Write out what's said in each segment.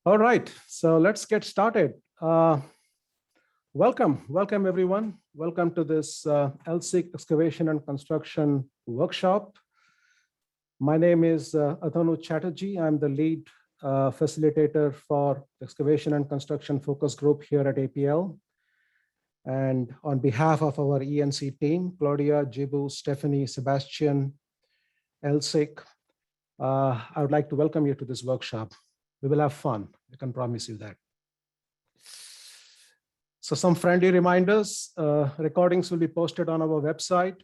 All right, so let's get started. Welcome everyone. Welcome to this LSIC Excavation and Construction Workshop. My name is Athonu Chatterjee. I'm the lead facilitator for Excavation and Construction Focus Group here at APL. And on behalf of our ENC team, Claudia, Jibu, Stephanie, Sebastian, LSIC, I would like to welcome you to this workshop. We will have fun, I can promise you that. So some friendly reminders, recordings will be posted on our website.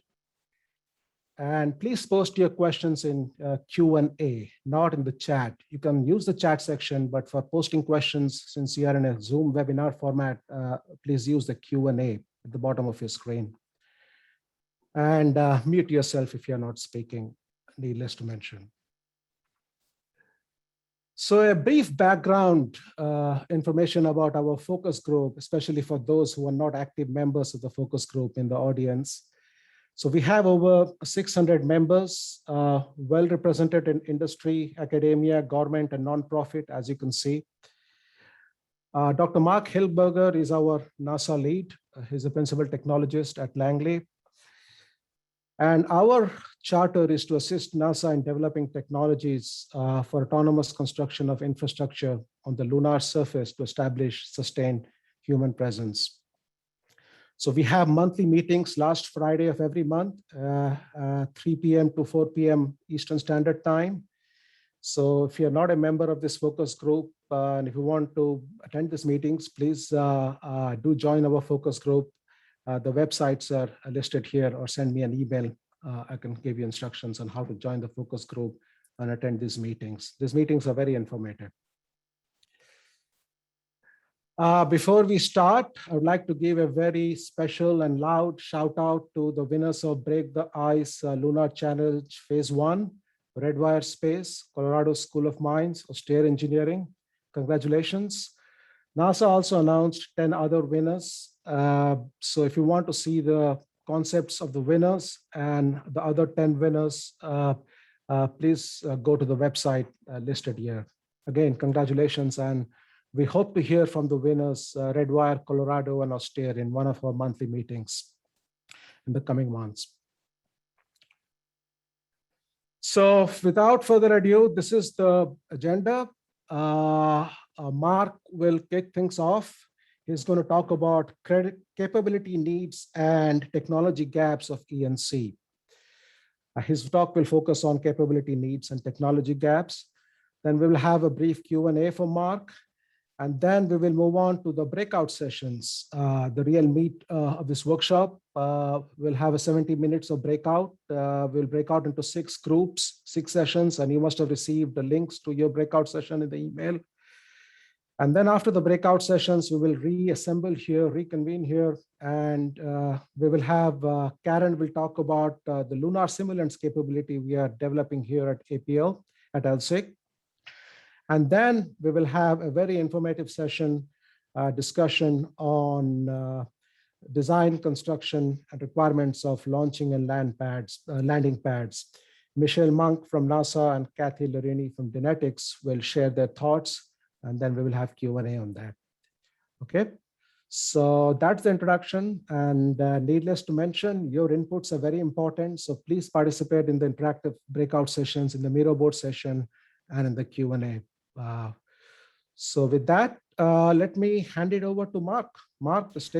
And please post your questions in Q&A, not in the chat. You can use the chat section, but for posting questions, since you are in a Zoom webinar format, please use the Q&A at the bottom of your screen. And mute yourself if you're not speaking, needless to mention. So a brief background information about our focus group, especially for those who are not active members of the focus group in the audience. So we have over 600 members, well represented in industry, academia, government, and nonprofit, as you can see. Dr. Mark Hilberger is our NASA lead. He's a principal technologist at Langley. And our charter is to assist NASA in developing technologies for autonomous construction of infrastructure on the lunar surface to establish sustained human presence. So we have monthly meetings last Friday of every month, 3 p.m. to 4 p.m. Eastern Standard Time. So if you're not a member of this focus group, and if you want to attend these meetings, please do join our focus group. The websites are listed here, or send me an email. I can give you instructions on how to join the focus group and attend these meetings. These meetings are very informative. Before we start, I would like to give a very special and loud shout out to the winners of Break the Ice Lunar Challenge Phase 1, Redwire Space, Colorado School of Mines, Austere Engineering. Congratulations. NASA also announced 10 other winners. So if you want to see the concepts of the winners and the other 10 winners, please go to the website listed here. Again, congratulations, and we hope to hear from the winners, Redwire, Colorado, and Austere in one of our monthly meetings in the coming months. So without further ado, this is the agenda. Mark will kick things off. He's going to talk about capability needs and technology gaps of ENC. His talk will focus on capability needs and technology gaps. Then we will have a brief Q&A for Mark. And then we will move on to the breakout sessions. The real meat of this workshop. We'll have a 70 minutes of breakout. We'll break out into 6 groups, 6 sessions, and you must have received the links to your breakout session in the email. And then after the breakout sessions, we will reassemble here, reconvene here, and we will have Karen will talk about the lunar simulants capability we are developing here at APL, at LSIC. And then we will have a very informative session discussion on design, construction, and requirements of launching and landing pads. Michelle Monk from NASA and Kathy Lorini from Dynetics will share their thoughts, and then we will have Q&A on that. Okay, so that's the introduction, and needless to mention, your inputs are very important. So please participate in the interactive breakout sessions, in the Miro board session, and in the Q&A. So with that, let me hand it over to Mark. Mark, the stage